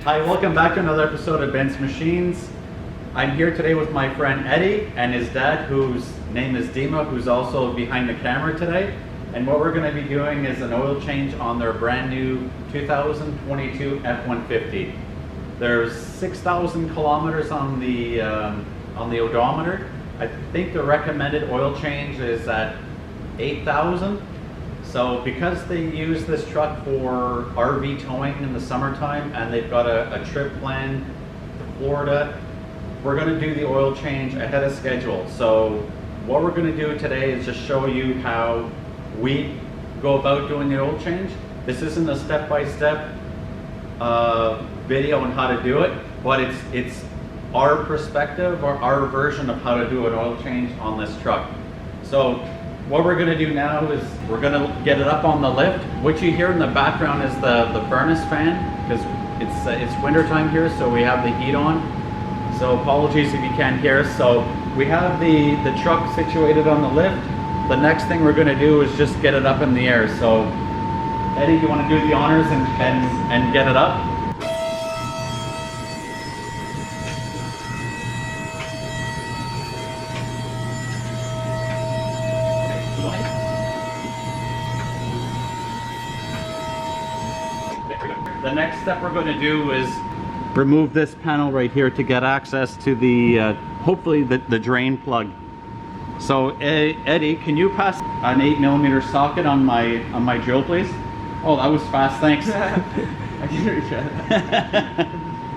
Hi, welcome back to another episode of Ben's Machines. I'm here today with my friend Eddie and his dad, whose name is Dima, who's also behind the camera today. And what we're going to be doing is an oil change on their brand new 2022 F-150. There's 6,000 kilometers on the odometer. I think the recommended oil change is at 8,000. So because they use this truck for RV towing in the summertime and they've got a trip planned to Florida, we're going to do the oil change ahead of schedule. So what we're going to do today is just show you how we go about doing the oil change. This isn't a step-by-step video on how to do it, but it's our perspective or our version of how to do an oil change on this truck. So what we're going to do now is we're going to get it up on the lift. What you hear in the background is the furnace fan, because it's winter time here, so we have the heat on. So apologies if you can't hear us. So we have the truck situated on the lift. The next thing we're going to do is just get it up in the air. So Eddie, you want to do the honors and get it up? The next step we're going to do is remove this panel right here to get access to the hopefully the drain plug. So Eddie, can you pass an 8mm socket on my drill, please? Oh, that was fast, thanks. I can reach it.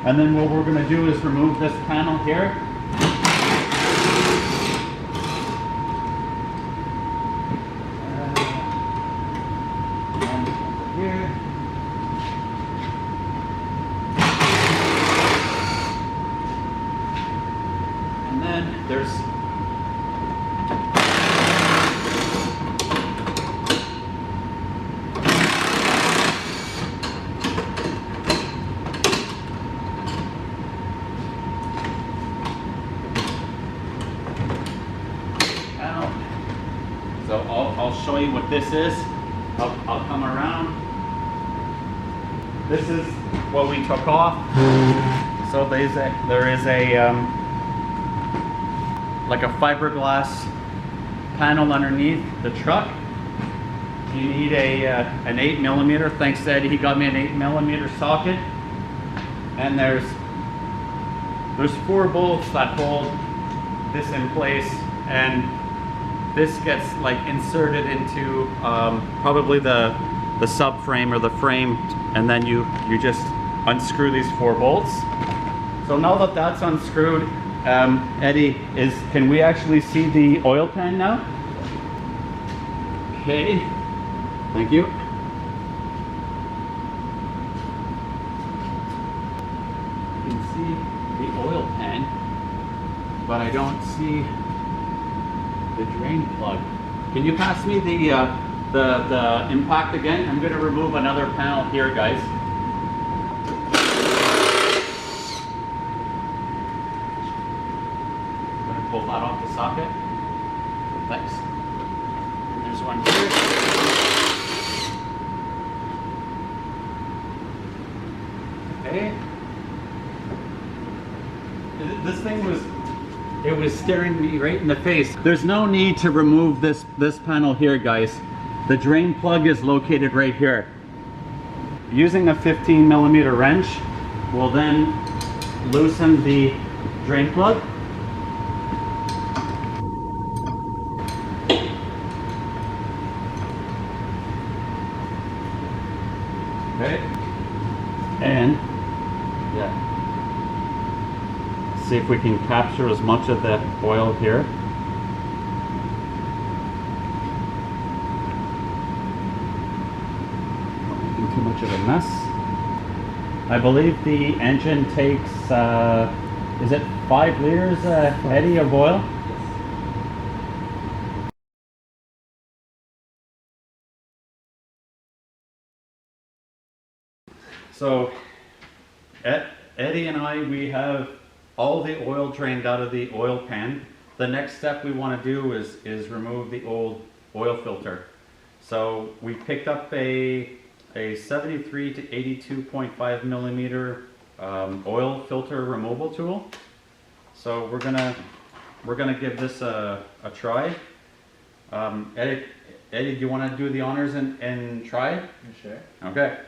And then what we're going to do is remove this panel here. And over here. And then there's so I'll show you what this is. I'll come around. This is what we took off. So there is a like a fiberglass panel underneath the truck. You need an 8mm. Thanks to Eddie, he got me an 8mm socket. And there's 4 bolts that hold this in place, and this gets like inserted into probably the subframe or the frame, and then you just unscrew these 4 bolts. So now that that's unscrewed, Eddie, can we actually see the oil pan now? Okay, thank you. You can see the oil pan, but I don't see the drain plug. Can you pass me the impact again? I'm going to remove another panel here, guys. I'm going to pull that off the socket. Thanks. And there's one here. Okay. This thing was staring me right in the face. There's no need to remove this panel here, guys. The drain plug is located right here. Using a 15mm wrench will then loosen the drain plug. Okay. And yeah. See if we can capture as much of the oil here. Not making too much of a mess. I believe the engine takes, is it 5 liters, Eddie, of oil? So Eddie and I, we have all the oil drained out of the oil pan. The next step we want to do is remove the old oil filter. So we picked up a 73 to 82.5 millimeter oil filter removal tool. So we're gonna give this a try. Eddie, do you want to do the honors and try? Sure. Okay.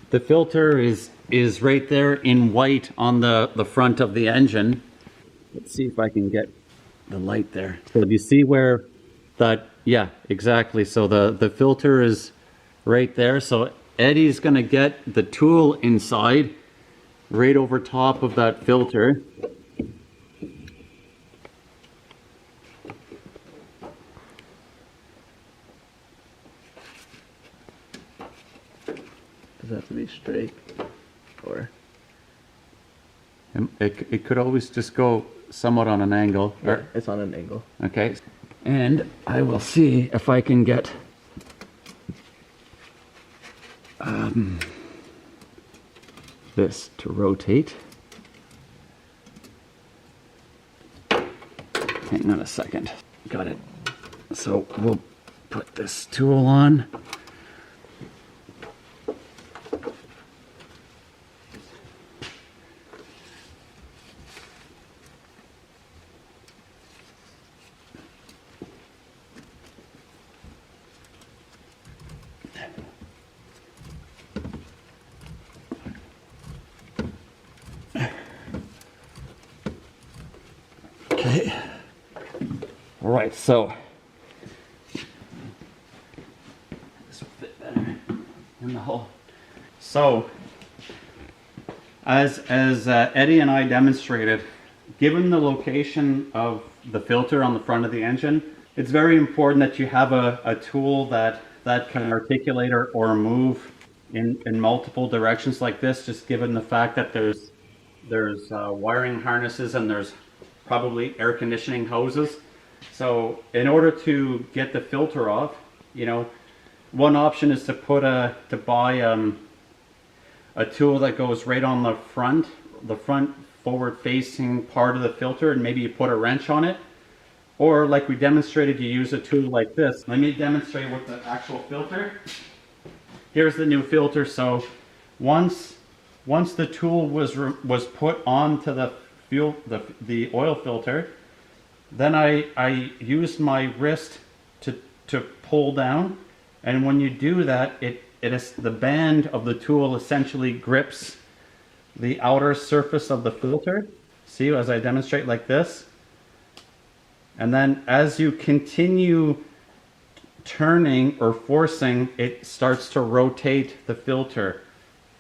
The filter is right there in white on the front of the engine. Let's see if I can get the light there. So do you see where that, yeah, exactly. So the filter is right there. So Eddie's gonna get the tool inside, right over top of that filter. Does it have to be straight, or? It could always just go somewhat on an angle. Yeah, it's on an angle. Okay. And I will see if I can get this to rotate. Hang on a second. Got it. So we'll put this tool on. Okay. All right, so this will fit better in the hole. So, as Eddie and I demonstrated, given the location of the filter on the front of the engine, it's very important that you have a tool that can articulate or move in multiple directions like this, just given the fact that there's wiring harnesses and there's probably air conditioning hoses. So in order to get the filter off, you know, one option is to buy a tool that goes right on the front forward facing part of the filter, and maybe you put a wrench on it. Or like we demonstrated, you use a tool like this. Let me demonstrate with the actual filter. Here's the new filter. So once the tool was put onto the oil filter, then I used my wrist to pull down, and when you do that, it is the band of the tool essentially grips the outer surface of the filter. See, as I demonstrate like this, and then as you continue turning or forcing, it starts to rotate the filter,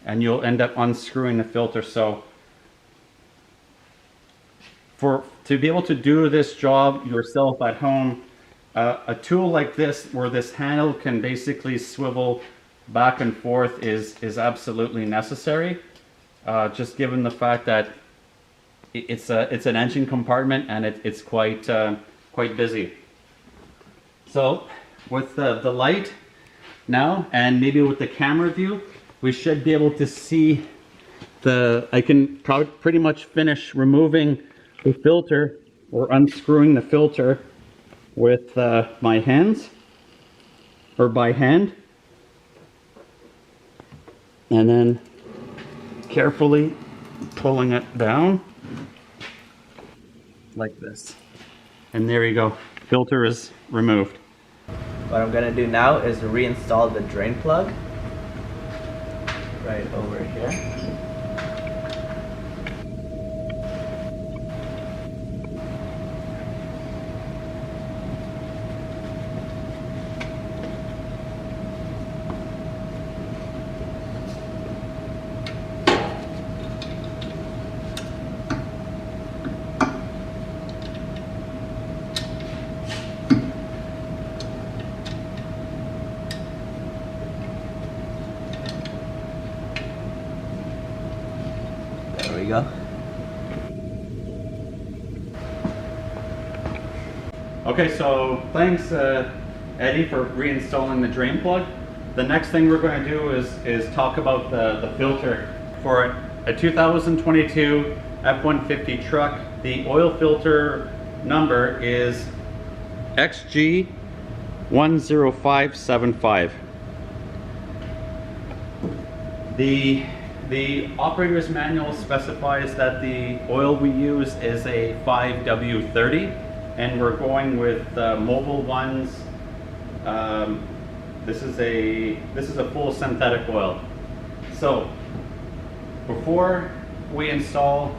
and you'll end up unscrewing the filter. So to be able to do this job yourself at home, a tool like this, where this handle can basically swivel back and forth, is absolutely necessary. Just given the fact that it's an engine compartment and it's quite busy. So with the light now, and maybe with the camera view, we should be able to see I can pretty much finish removing the filter or unscrewing the filter with my hands, or by hand, and then carefully pulling it down like this, and there you go, filter is removed. What I'm gonna do now is reinstall the drain plug right over here. There we go. Okay, so thanks Eddie for reinstalling the drain plug. The next thing we're going to do is talk about the filter. For a 2022 F-150 truck, the oil filter number is XG 001 10575. The operator's manual specifies that the oil we use is a 5W30, and we're going with mobile ones. This is a full synthetic oil. So before we install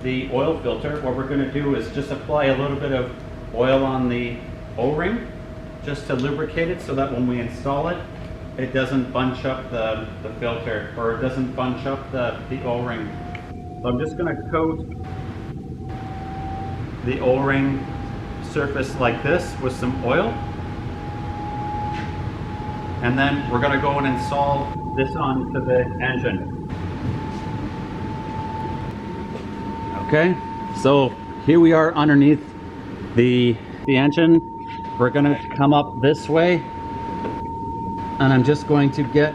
the oil filter, what we're going to do is just apply a little bit of oil on the O-ring just to lubricate it, so that when we install it, it doesn't bunch up the filter, or it doesn't bunch up the O-ring. So I'm just going to coat the O-ring surface like this with some oil, and then we're going to go and install this onto the engine. Okay, so here we are underneath the engine. We're going to come up this way, and I'm just going to get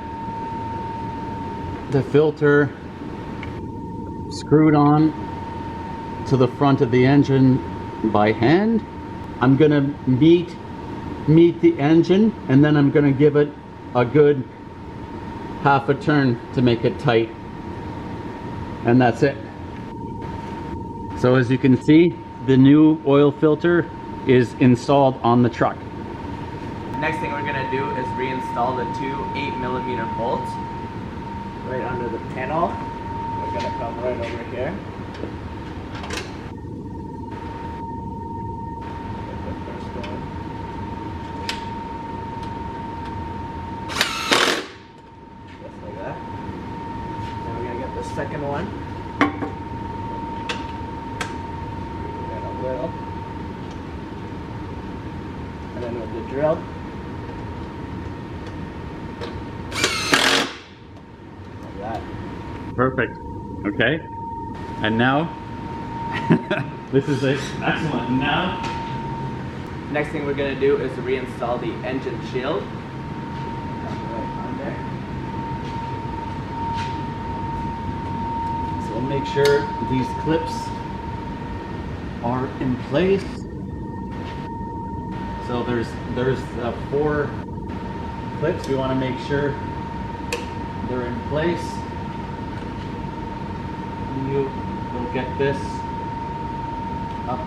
the filter screwed on to the front of the engine by hand. I'm going to meet the engine, and then I'm going to give it a good half a turn to make it tight, and that's it. So as you can see, the new oil filter is installed on the truck. Next thing we're gonna do is reinstall the two 8mm bolts right under the panel. We're gonna come right over here. Get the first one. Just like that. Then we're gonna get the second one. And a little. And then with the drill. Like that. Perfect. Okay. And now, this is excellent. Now, next thing we're going to do is reinstall the engine shield. Right on there. so make sure these clips are in place. So there's 4 clips. We want to make sure they're in place. You will get this up.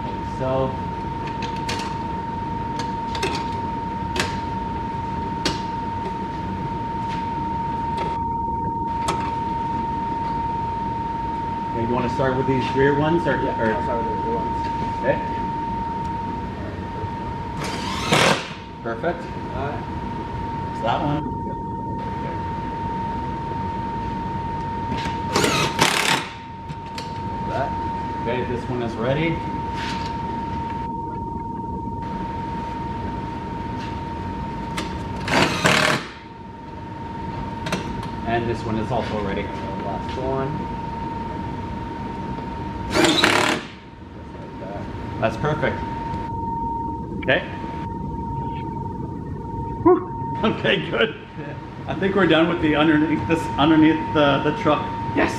Like so. Okay, you want to start with these rear ones, or Yeah, or I'll start with the ones. okay? Perfect. It's that one. That. Okay, this one is ready. And this one is also ready. And the last one. That's perfect. Okay. Whew. Okay, good. I think we're done with the underneath the truck. Yes.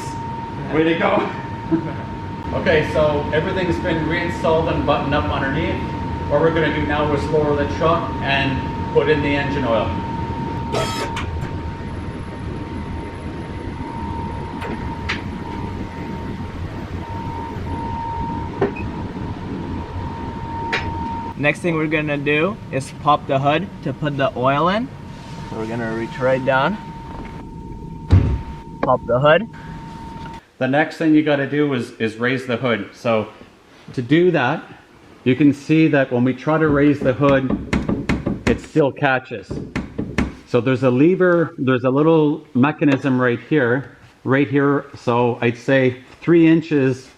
Way to go. Okay, so everything's been reinstalled and buttoned up underneath. What we're going to do now is lower the truck and put in the engine oil. Next thing we're gonna do is pop the hood to put the oil in. So we're gonna reach right down, pop the hood. The next thing you got to do is raise the hood. So to do that, you can see that when we try to raise the hood, it still catches. So there's a lever, there's a little mechanism right here. So I'd say 3 inches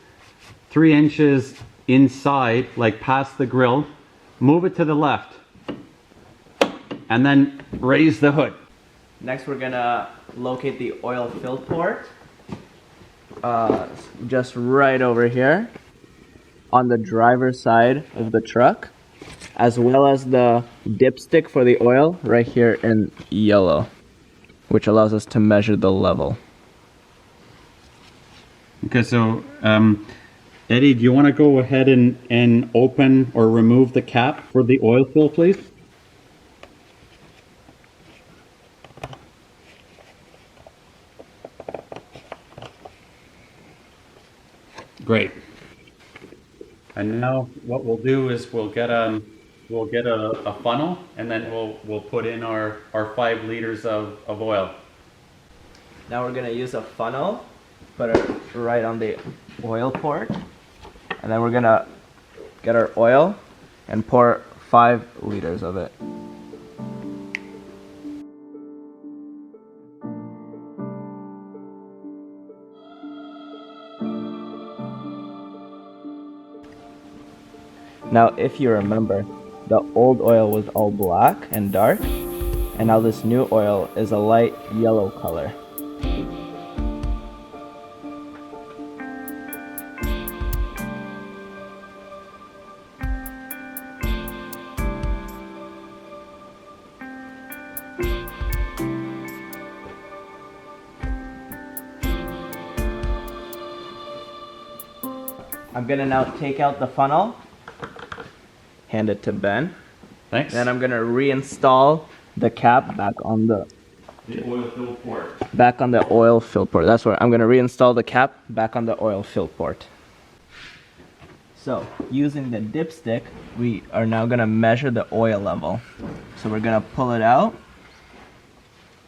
inside, like past the grill. Move it to the left, and then raise the hood. Next we're gonna locate the oil fill port. Just right over here on the driver's side of the truck, as well as the dipstick for the oil right here in yellow, which allows us to measure the level. Okay, so Eddie, do you want to go ahead and open or remove the cap for the oil fill, please? Great. And now what we'll do is we'll get a funnel, and then we'll put in our 5 liters of oil. Now we're gonna use a funnel, put it right on the oil port, and then we're gonna get our oil and pour 5 liters of it. Now, if you remember, the old oil was all black and dark, and now this new oil is a light yellow color. I'm gonna now take out the funnel, hand it to Ben. Thanks. Then I'm gonna reinstall the cap back on the oil fill port. Back on the oil fill port. That's where I'm gonna reinstall the cap back on the oil fill port. So using the dipstick, we are now gonna measure the oil level. So we're gonna pull it out,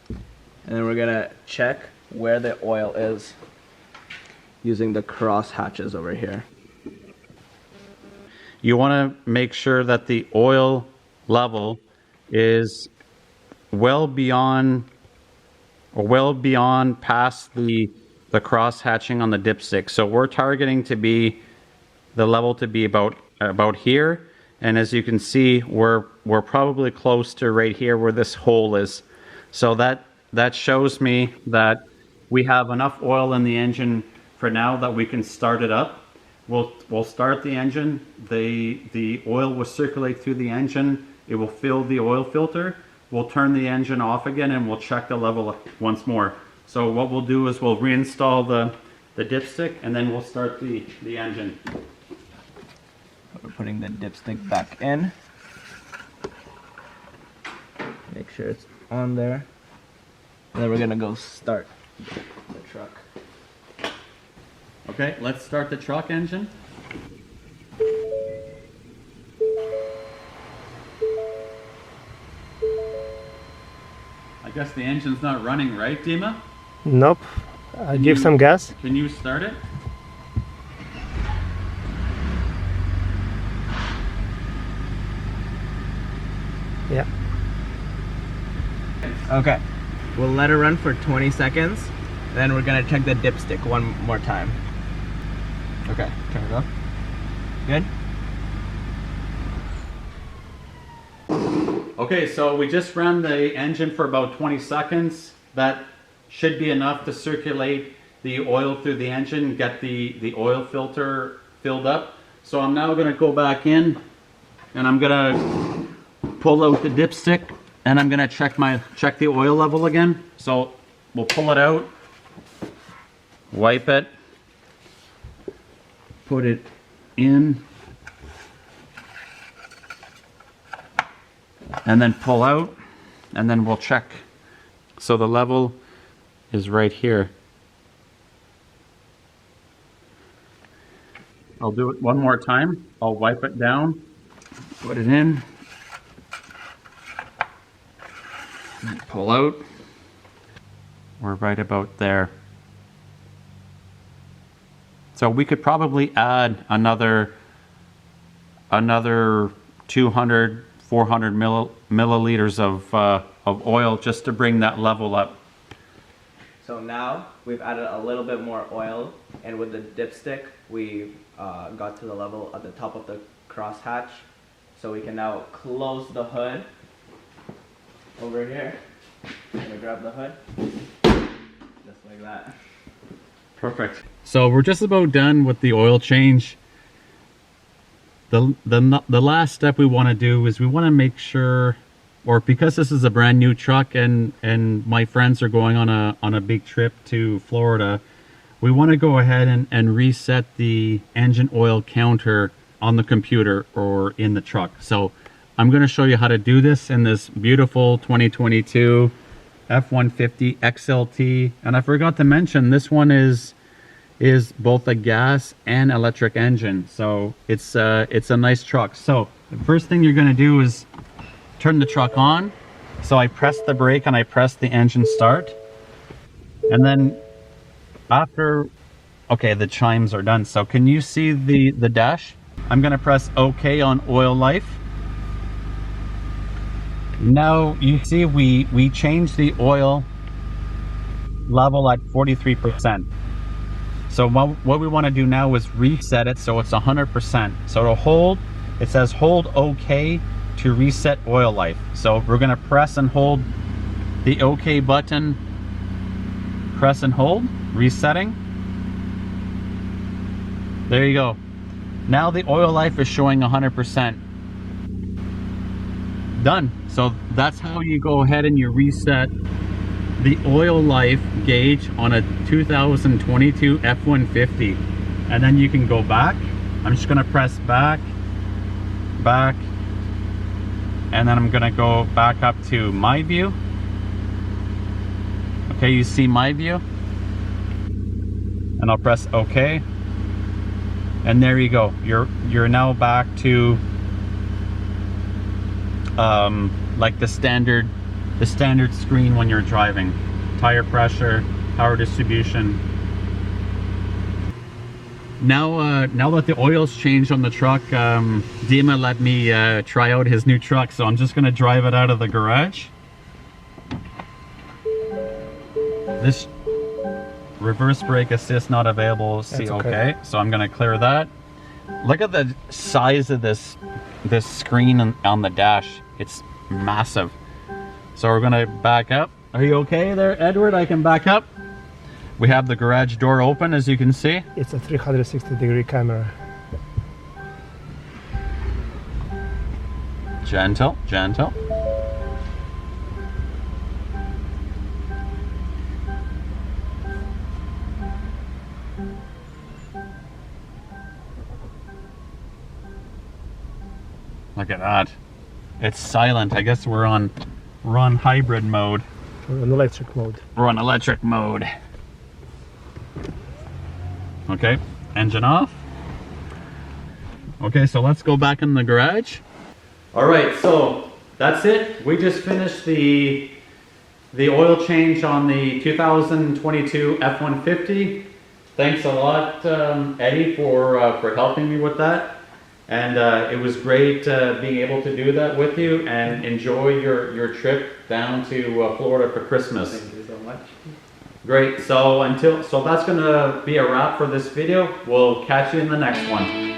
and then we're gonna check where the oil is using the cross hatches over here. You want to make sure that the oil level is well beyond past the cross hatching on the dipstick. So we're targeting to be the level to be about here, and as you can see, we're probably close to right here where this hole is. So that shows me that we have enough oil in the engine for now that we can start it up. We'll start the engine. The oil will circulate through the engine. It will fill the oil filter. We'll turn the engine off again, and we'll check the level once more. So what we'll do is we'll reinstall the dipstick, and then we'll start the engine. We're putting the dipstick back in. Make sure it's on there. And then we're gonna go start the truck. Okay, let's start the truck engine. I guess the engine's not running, right, Dima? Nope. Give some gas. Can you start it? Yeah. Okay. We'll let it run for 20 seconds. Then we're gonna check the dipstick one more time. Okay, turn it off. Good? Okay, so we just ran the engine for about 20 seconds. That should be enough to circulate the oil through the engine, get the oil filter filled up. So I'm now gonna go back in, and I'm gonna pull out the dipstick, and I'm gonna check the oil level again. So we'll pull it out, wipe it, put it in, and then pull out, and then we'll check. So the level is right here. I'll do it one more time. I'll wipe it down, put it in, and pull out. We're right about there. So we could probably add another 200, 400 milliliters of oil just to bring that level up. So now we've added a little bit more oil, and with the dipstick, we got to the level at the top of the crosshatch. So we can now close the hood over here. I'm gonna grab the hood, just like that. Perfect. So we're just about done with the oil change. The last step we want to do is we want to make sure, or because this is a brand new truck and my friends are going on a big trip to Florida, we want to go ahead and reset the engine oil counter on the computer or in the truck. So I'm going to show you how to do this in this beautiful 2022 F-150 XLT. And I forgot to mention, this one is both a gas and electric engine. So it's a nice truck. So the first thing you're going to do is turn the truck on. So I press the brake and I press the engine start. And then after, okay, the chimes are done. So can you see the dash? I'm gonna press OK on oil life. Now you see we changed the oil level at 43%. So what we want to do now is reset it so it's 100%. So to hold, it says hold OK to reset oil life. So we're gonna press and hold the OK button, press and hold, resetting. There you go. Now the oil life is showing 100%. Done. So that's how you go ahead and you reset the oil life gauge on a 2022 F-150. And then you can go back. I'm just gonna press back, back, and then I'm gonna go back up to my view. Okay, you see my view? And I'll press OK. And there you go. You're now back to like the standard screen when you're driving. Tire pressure, power distribution. Now that the oil's changed on the truck, Dima let me try out his new truck, so I'm just gonna drive it out of the garage. This reverse brake assist not available. See, okay. So I'm gonna clear that. Look at the size of this screen on the dash. It's massive. So we're gonna back up. Are you okay there, Edward? I can back up. We have the garage door open, as you can see. It's a 360-degree camera. Gentle, gentle. Look at that. It's silent. I guess we're on hybrid mode. Or on electric mode. We're on electric mode. Okay, engine off. Okay, so let's go back in the garage. All right, so that's it. We just finished the oil change on the 2022 F-150. Thanks a lot, Eddie, for helping me with that. And it was great being able to do that with you, and enjoy your trip down to Florida for Christmas. Thank you so much. Great. So that's going to be a wrap for this video. We'll catch you in the next one.